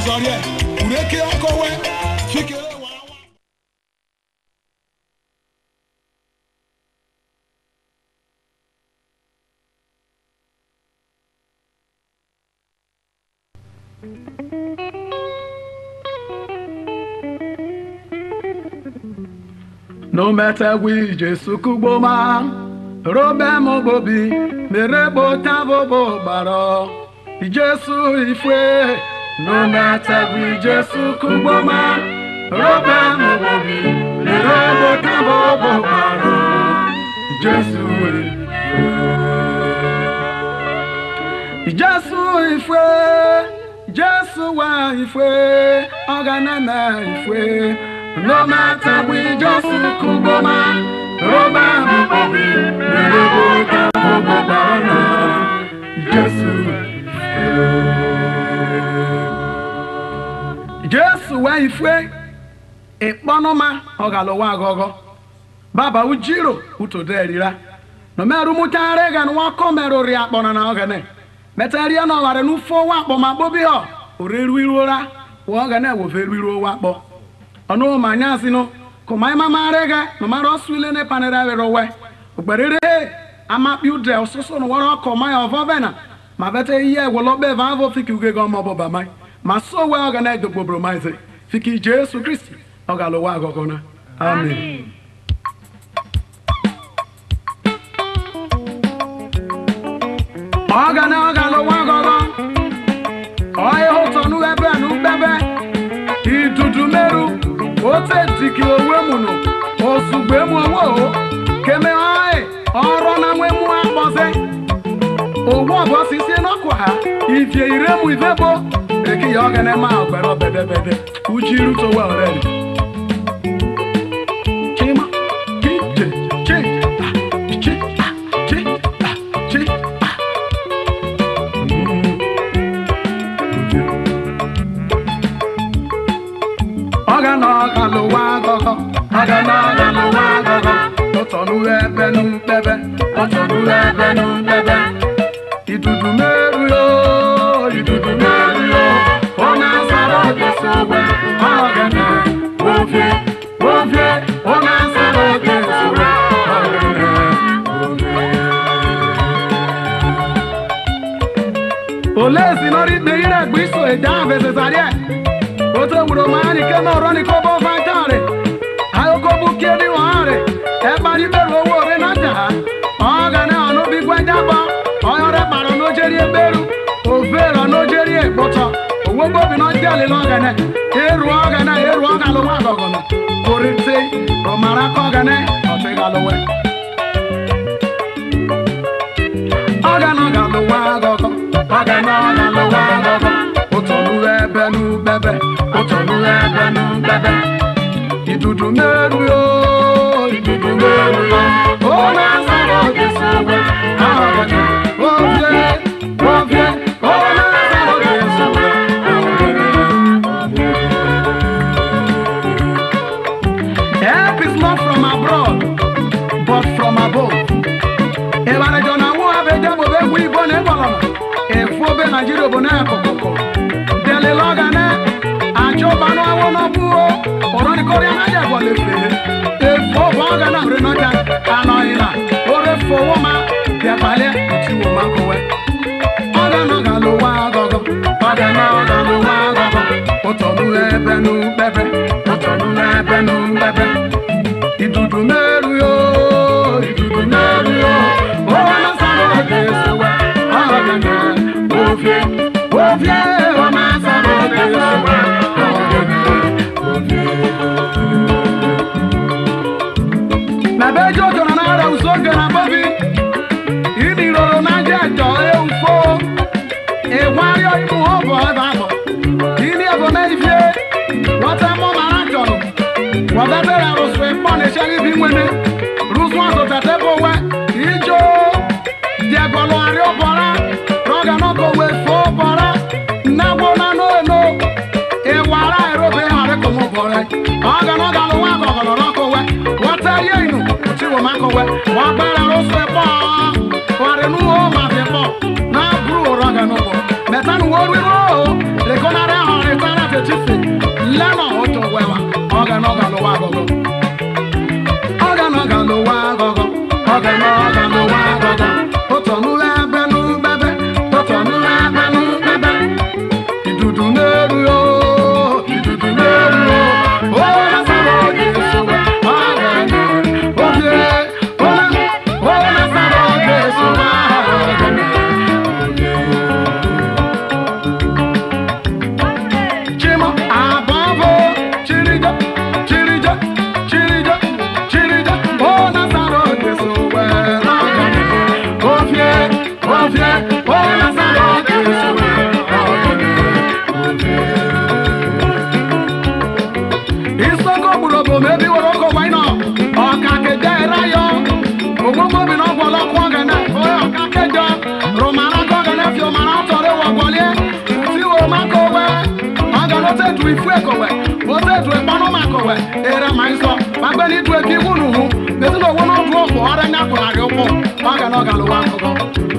Ozorie, Ureke Okowe, Fikele. No matter we Jesu kuboma, robe mo bobi, merebo tavobo baro, Jesu ifwe. No matter we Jesu kuboma, robe mo bobi, merebo tavobo baro, Jesu ifwe. Jesu ifwe, Jesu wa ifwe, oganana ifwe. No matter we just kuboma, roba mubi, merebo tavobo baro, Jesu. Jesu wa ifwe, ekponoma ogalowa agogo. Baba ujiro utoderira. No meru mutare gan wa komero ri akpona na ogane. Meteria no ware nu fo wa akpo mabobi ho. Oreru irora, wo ogane wo feru iro wa akpo. Ono manyasi no komai mama rega no maro swile ne panera werowe ogberere amapi ude ososo no woro komai ovovena ma bete iye wolobe vanvo fiki ugego mobo bamai ma so we ogana edogbobro maize fiki Jesu Kristi ogalo wa agogona amen. Ogalo wa agogo oye hotonu ebe anu bebe idudu meru ote tiki owe muno osugbe mu owo keme oe oro na mwe mu abose owo abosi si no kwa ha ifie ire mu ifebo eki ya ogene ma ogbero bede ujiru to wa already chima Ogalo wa gogo, otonu ebe nu bebe, idudu meru yo, ona saro Jesuwe, ogene, wofie, ona saro Jesuwe, ogene, olesi nori deire gbiso eja vesesarie. Oto wuro mani ke no roni ko bo fatare ayo ko bu ke ni ware e bari beru owo re na ja oga na onu bi gwaja bo oyo re paro no jeri eberu o fero no jeri egboto owo bo bi no jale lo ga na eru oga lo wa gogo no orite o mara ko ga na o te ga lo we oga no ga lo wa gogo otonu ebe nu bebe idudu meru yo ona saro Jesuwe ogene wofie ona saro Jesuwe help is not from abroad but from above ebane jona wo abeje bo be wi bo ne bolona efo be Nigeria bo na kokoko dele logane Jobano awona buo oroni korea na je gole fele e fo boga na re no ja anoina ore fo woma ya pale ti wo ma ko we oga no ga lo wa gogo otonu ebe nu bebe idudu meru yo ona saro Jesuwe ogene wofie ona saro Jesuwe na bejo jona na ara usoge na bobi ini roro na je jo e ufo e wayo imu obo eba bo ini ebo na ifie wata mo mara jono wada bera rosu e pone shari bi nwene rusu aso tatebo we ijo die golo ari obora roga no go we fo bora na wo na no e wara erobe hare komo bora aga no ga lo wa go no ko we wata ye inu ti wo ma ko we wa bera rosu e po ware nu o ma fe po na buru roga no bo metanu wo wi ro le konare hare lẹ́nà ọ̀tọ̀ wẹ̀wà ọ̀gànọ̀gà ló wà gọ́gọ́ ọ̀gànọ̀gà ló wà gọ́gọ́ ọ̀gànọ̀gà ló wà gọ́gọ́ ó tọ̀nú lẹ́bẹ̀ nú bẹ́bẹ́ ó tọ̀nú lẹ́bẹ̀ nú bẹ́bẹ́ ìdùdù lẹ́rù yó ìdùdù lẹ́rù yó ó lásàrò Jésù wẹ̀ ọ̀gànọ̀ ó fi ó lásàrò Jésù wẹ̀ ọ̀gànọ̀. Maybe we're all going why not? Oh, Kakeja, Rayo. Oh, Mobi, no, Bolo, Quagana. Oh, Kakeja. Romana, Quagana, Fiomana, Tore, Wagolia. See what Marco wear. I'm gonna say to Ifueko. What's that to a Panomaco? Era Maiso. I'm going to a Kibunu. There's no one of Robo or an apple. I'm going to go.